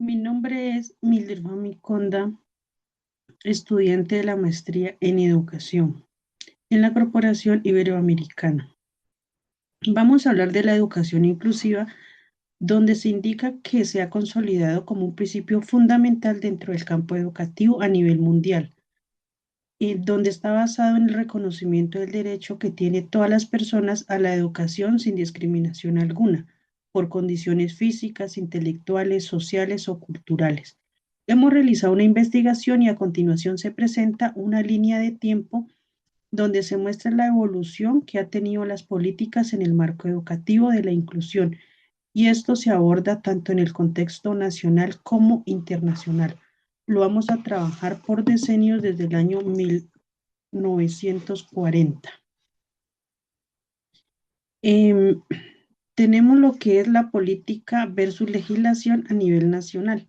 Mi nombre es Milderva Miconda, estudiante de la maestría en educación en la Corporación Iberoamericana. Vamos a hablar de la educación inclusiva, donde se indica que se ha consolidado como un principio fundamental dentro del campo educativo a nivel mundial, y donde está basado en el reconocimiento del derecho que tienen todas las personas a la educación sin discriminación alguna, por condiciones físicas, intelectuales, sociales o culturales. Hemos realizado una investigación y a continuación se presenta una línea de tiempo donde se muestra la evolución que ha tenido las políticas en el marco educativo de la inclusión, y esto se aborda tanto en el contexto nacional como internacional. Lo vamos a trabajar por decenios desde el año 1940. Eh, Tenemos lo que es la política versus legislación a nivel nacional.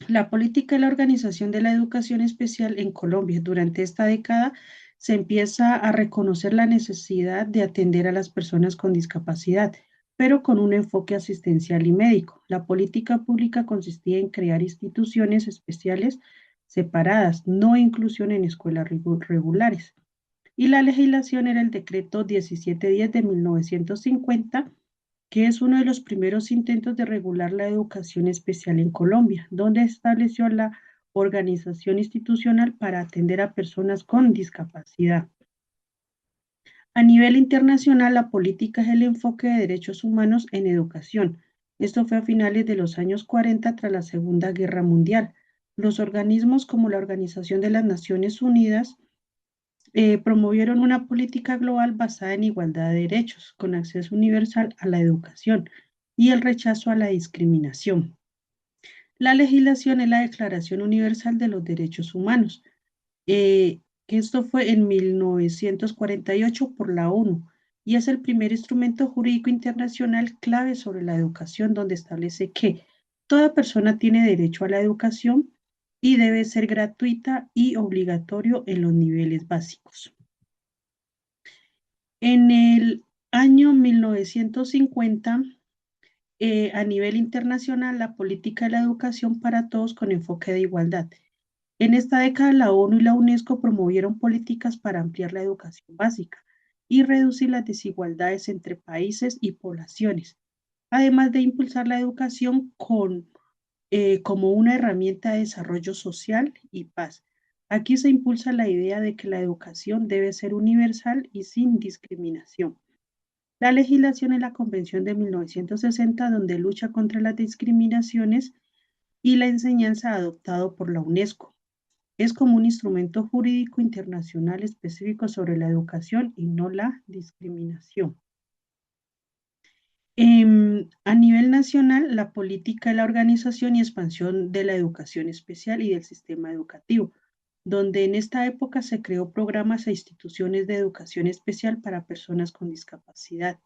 La política y la organización de la educación especial en Colombia durante esta década se empieza a reconocer la necesidad de atender a las personas con discapacidad, pero con un enfoque asistencial y médico. La política pública consistía en crear instituciones especiales separadas, no inclusión en escuelas regulares. Y la legislación era el decreto 1710 de 1950, que es uno de los primeros intentos de regular la educación especial en Colombia, donde estableció la organización institucional para atender a personas con discapacidad. A nivel internacional, la política es el enfoque de derechos humanos en educación. Esto fue a finales de los años 40 tras la Segunda Guerra Mundial. Los organismos como la Organización de las Naciones Unidas promovieron una política global basada en igualdad de derechos, con acceso universal a la educación y el rechazo a la discriminación. La legislación es la Declaración Universal de los Derechos Humanos, que esto fue en 1948 por la ONU, y es el primer instrumento jurídico internacional clave sobre la educación, donde establece que toda persona tiene derecho a la educación y debe ser gratuita y obligatorio en los niveles básicos. En el año 1950, a nivel internacional, la política de la educación para todos con enfoque de igualdad. En esta década, la ONU y la UNESCO promovieron políticas para ampliar la educación básica y reducir las desigualdades entre países y poblaciones, además de impulsar la educación como una herramienta de desarrollo social y paz. Aquí se impulsa la idea de que la educación debe ser universal y sin discriminación. La legislación es la Convención de 1960, donde lucha contra las discriminaciones, y la enseñanza adoptado por la UNESCO. Es como un instrumento jurídico internacional específico sobre la educación y no la discriminación. A nivel nacional, la política de la organización y expansión de la educación especial y del sistema educativo, donde en esta época se creó programas e instituciones de educación especial para personas con discapacidad,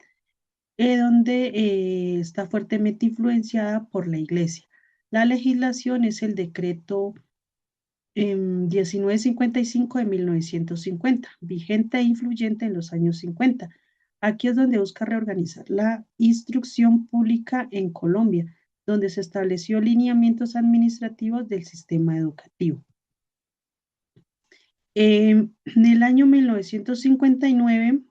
donde está fuertemente influenciada por la Iglesia. La legislación es el decreto 1955 de 1950, vigente e influyente en los años 50. Aquí es donde busca reorganizar la instrucción pública en Colombia, donde se estableció lineamientos administrativos del sistema educativo. En el año 1959,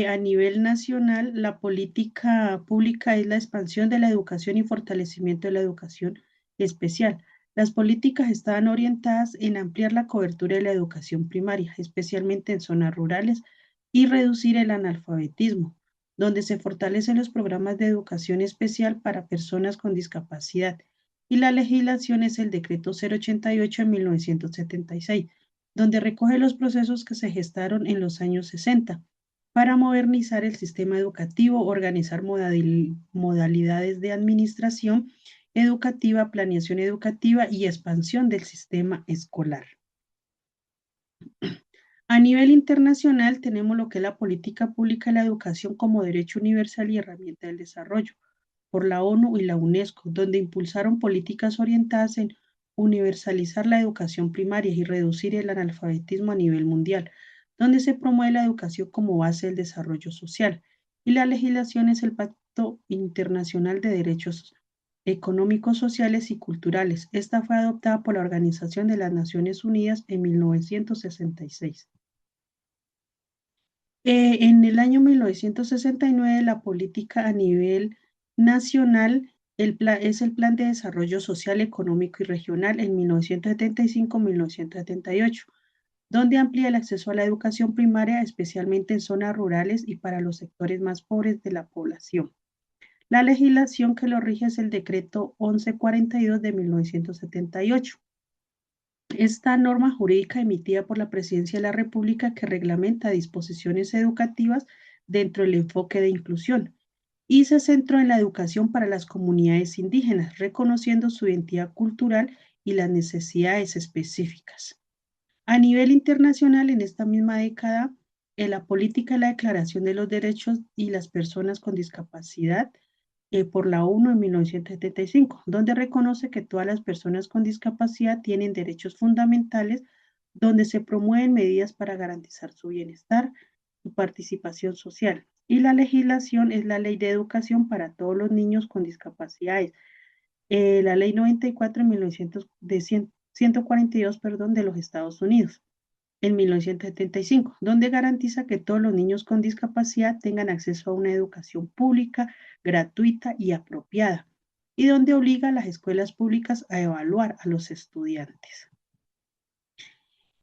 a nivel nacional, la política pública es la expansión de la educación y fortalecimiento de la educación especial. Las políticas estaban orientadas en ampliar la cobertura de la educación primaria, especialmente en zonas rurales, y reducir el analfabetismo, donde se fortalecen los programas de educación especial para personas con discapacidad. Y la legislación es el decreto 088 de 1976, donde recoge los procesos que se gestaron en los años 60 para modernizar el sistema educativo, organizar modalidades de administración educativa, planeación educativa y expansión del sistema escolar. A nivel internacional tenemos lo que es la política pública de la educación como derecho universal y herramienta del desarrollo por la ONU y la UNESCO, donde impulsaron políticas orientadas en universalizar la educación primaria y reducir el analfabetismo a nivel mundial, donde se promueve la educación como base del desarrollo social. Y la legislación es el Pacto Internacional de Derechos económicos, sociales y culturales. Esta fue adoptada por la Organización de las Naciones Unidas en 1966. En el año 1969, la política a nivel nacional es el Plan de Desarrollo Social, Económico y Regional en 1975-1978, donde amplía el acceso a la educación primaria, especialmente en zonas rurales y para los sectores más pobres de la población. La legislación que lo rige es el Decreto 1142 de 1978. Esta norma jurídica emitida por la Presidencia de la República que reglamenta disposiciones educativas dentro del enfoque de inclusión y se centró en la educación para las comunidades indígenas, reconociendo su identidad cultural y las necesidades específicas. A nivel internacional, en esta misma década, en la política de la Declaración de los Derechos y las Personas con Discapacidad por la ONU en 1975, donde reconoce que todas las personas con discapacidad tienen derechos fundamentales, donde se promueven medidas para garantizar su bienestar, su participación social. Y la legislación es la Ley de Educación para todos los niños con discapacidades, la Ley 94 en 142, perdón, de los Estados Unidos en 1975, donde garantiza que todos los niños con discapacidad tengan acceso a una educación pública, gratuita y apropiada, y donde obliga a las escuelas públicas a evaluar a los estudiantes.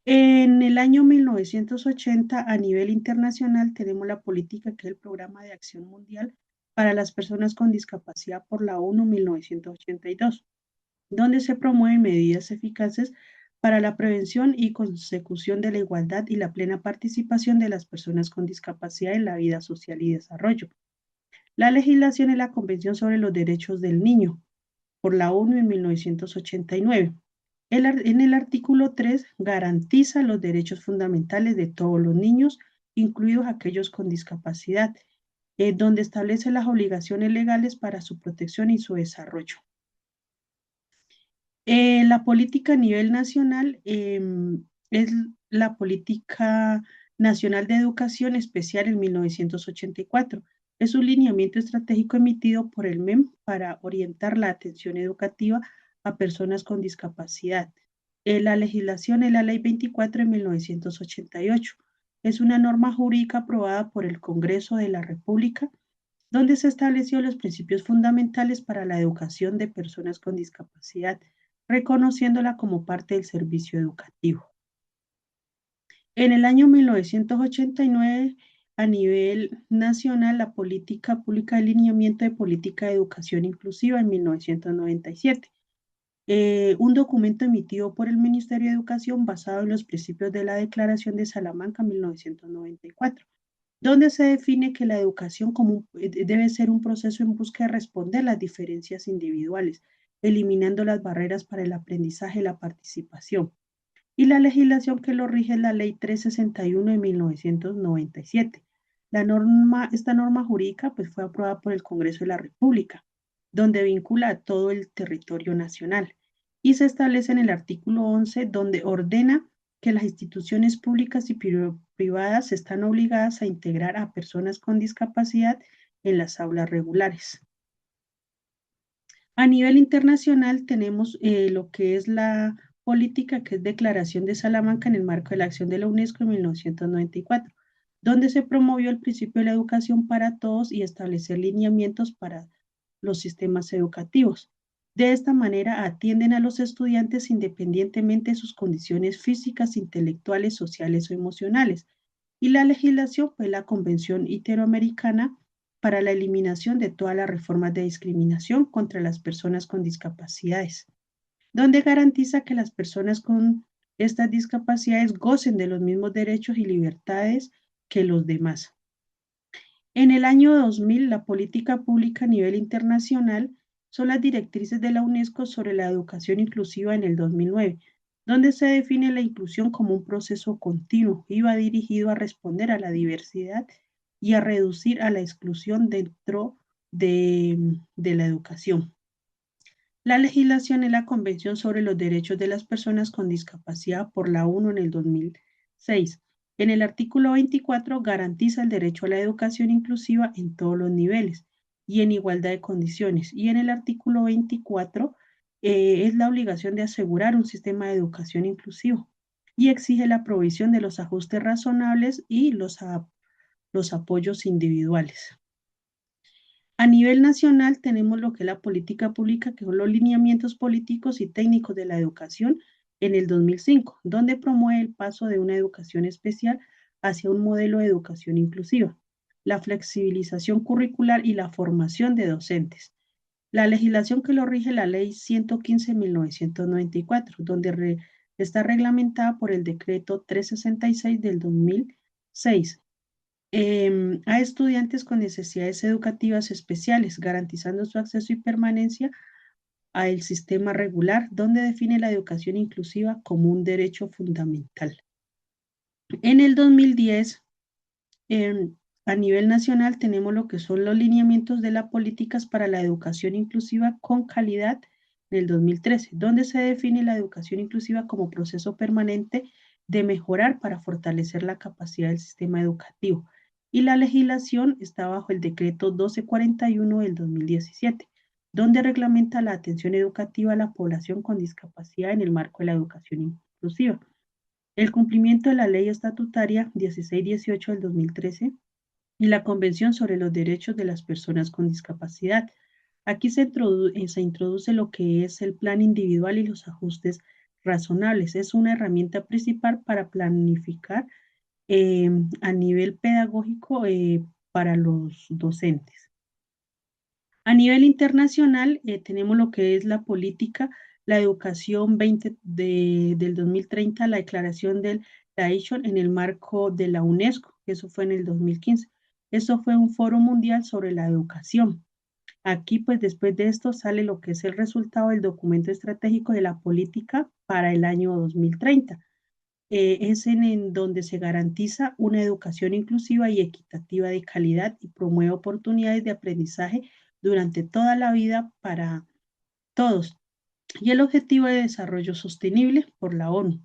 En el año 1980, a nivel internacional, tenemos la política que es el Programa de Acción Mundial para las Personas con Discapacidad por la ONU 1982, donde se promueven medidas eficaces para la prevención y consecución de la igualdad y la plena participación de las personas con discapacidad en la vida social y desarrollo. La legislación es la Convención sobre los Derechos del Niño por la ONU en 1989. En el artículo 3 garantiza los derechos fundamentales de todos los niños, incluidos aquellos con discapacidad, donde establece las obligaciones legales para su protección y su desarrollo. La política a nivel nacional es la Política Nacional de Educación Especial en 1984. Es un lineamiento estratégico emitido por el MEM para orientar la atención educativa a personas con discapacidad. La legislación es la Ley 24 de 1988. Es una norma jurídica aprobada por el Congreso de la República donde se estableció los principios fundamentales para la educación de personas con discapacidad, reconociéndola como parte del servicio educativo. En el año 1989, a nivel nacional, la política pública de alineamiento de política de educación inclusiva en 1997. Un documento emitido por el Ministerio de Educación basado en los principios de la Declaración de Salamanca 1994, donde se define que la educación debe ser un proceso en busca de responder las diferencias individuales, eliminando las barreras para el aprendizaje y la participación. Y la legislación que lo rige es la Ley 361 de 1997. Esta norma jurídica pues, fue aprobada por el Congreso de la República, donde vincula a todo el territorio nacional. Y se establece en el artículo 11, donde ordena que las instituciones públicas y privadas están obligadas a integrar a personas con discapacidad en las aulas regulares. A nivel internacional tenemos lo que es la política, que es Declaración de Salamanca en el marco de la acción de la UNESCO en 1994, donde se promovió el principio de la educación para todos y establecer lineamientos para los sistemas educativos. De esta manera atienden a los estudiantes independientemente de sus condiciones físicas, intelectuales, sociales o emocionales. Y la legislación fue la Convención Interamericana para la eliminación de todas las reformas de discriminación contra las personas con discapacidades, donde garantiza que las personas con estas discapacidades gocen de los mismos derechos y libertades que los demás. En el año 2000, la política pública a nivel internacional son las directrices de la UNESCO sobre la educación inclusiva en el 2009, donde se define la inclusión como un proceso continuo y va dirigido a responder a la diversidad y a reducir a la exclusión dentro de la educación. La legislación es la Convención sobre los Derechos de las Personas con Discapacidad por la ONU en el 2006. En el artículo 24 garantiza el derecho a la educación inclusiva en todos los niveles y en igualdad de condiciones. Y en el artículo 24 es la obligación de asegurar un sistema de educación inclusivo y exige la provisión de los ajustes razonables y los apoyos individuales. A nivel nacional tenemos lo que es la política pública, que son los lineamientos políticos y técnicos de la educación en el 2005, donde promueve el paso de una educación especial hacia un modelo de educación inclusiva, la flexibilización curricular y la formación de docentes. La legislación que lo rige la Ley 115/1994, donde está reglamentada por el Decreto 366 del 2006, a estudiantes con necesidades educativas especiales, garantizando su acceso y permanencia al sistema regular, donde define la educación inclusiva como un derecho fundamental. En el 2010, a nivel nacional, tenemos lo que son los lineamientos de las políticas para la educación inclusiva con calidad en el 2013, donde se define la educación inclusiva como proceso permanente de mejorar para fortalecer la capacidad del sistema educativo. Y la legislación está bajo el decreto 1241 del 2017, donde reglamenta la atención educativa a la población con discapacidad en el marco de la educación inclusiva. El cumplimiento de la ley estatutaria 1618 del 2013 y la Convención sobre los Derechos de las Personas con Discapacidad. Aquí se introduce lo que es el plan individual y los ajustes razonables. Es una herramienta principal para planificar a nivel pedagógico para los docentes. A nivel internacional, tenemos lo que es la política, la educación 20 del 2030, la declaración del Dayton en el marco de la UNESCO, que eso fue en el 2015. Eso fue un foro mundial sobre la educación. Aquí, pues después de esto sale lo que es el resultado del documento estratégico de la política para el año 2030. Es en donde se garantiza una educación inclusiva y equitativa de calidad y promueve oportunidades de aprendizaje durante toda la vida para todos. Y el Objetivo de Desarrollo Sostenible por la ONU.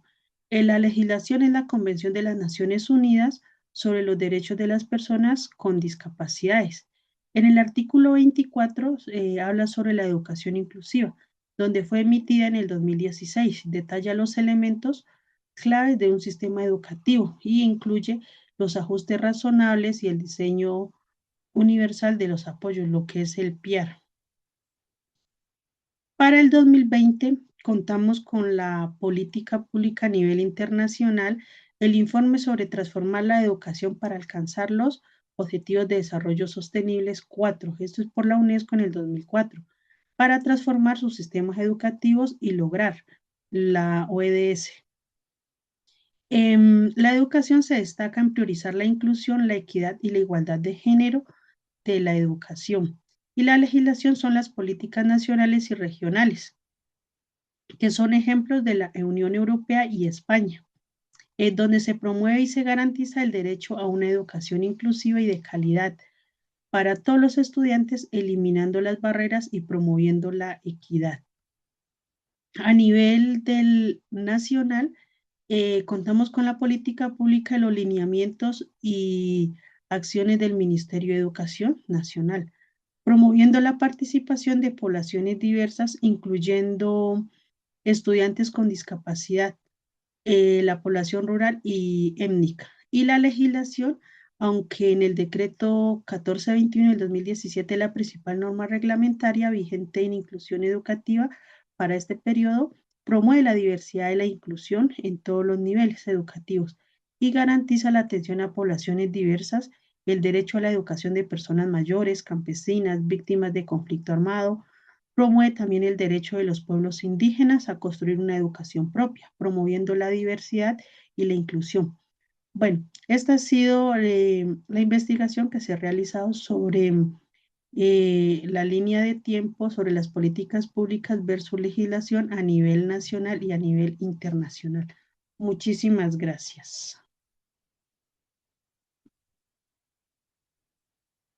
La legislación es la Convención de las Naciones Unidas sobre los Derechos de las Personas con Discapacidades. En el artículo 24 habla sobre la educación inclusiva, donde fue emitida en el 2016. Detalla los elementos claves de un sistema educativo y incluye los ajustes razonables y el diseño universal de los apoyos, lo que es el PIAR. Para el 2020 contamos con la política pública a nivel internacional, el informe sobre transformar la educación para alcanzar los Objetivos de Desarrollo Sostenibles 4, esto es por la UNESCO en el 2004, para transformar sus sistemas educativos y lograr la ODS. La educación se destaca en priorizar la inclusión, la equidad y la igualdad de género de la educación. Y la legislación son las políticas nacionales y regionales, que son ejemplos de la Unión Europea y España, donde se promueve y se garantiza el derecho a una educación inclusiva y de calidad para todos los estudiantes, eliminando las barreras y promoviendo la equidad. A nivel del nacional, contamos con la política pública, los lineamientos y acciones del Ministerio de Educación Nacional, promoviendo la participación de poblaciones diversas, incluyendo estudiantes con discapacidad, la población rural y étnica. Y la legislación, aunque en el decreto 1421 del 2017 la principal norma reglamentaria vigente en inclusión educativa para este periodo, promueve la diversidad y la inclusión en todos los niveles educativos y garantiza la atención a poblaciones diversas, el derecho a la educación de personas mayores, campesinas, víctimas de conflicto armado. Promueve también el derecho de los pueblos indígenas a construir una educación propia, promoviendo la diversidad y la inclusión. Bueno, esta ha sido la investigación que se ha realizado sobre la línea de tiempo, sobre las políticas públicas versus legislación a nivel nacional y a nivel internacional. Muchísimas gracias.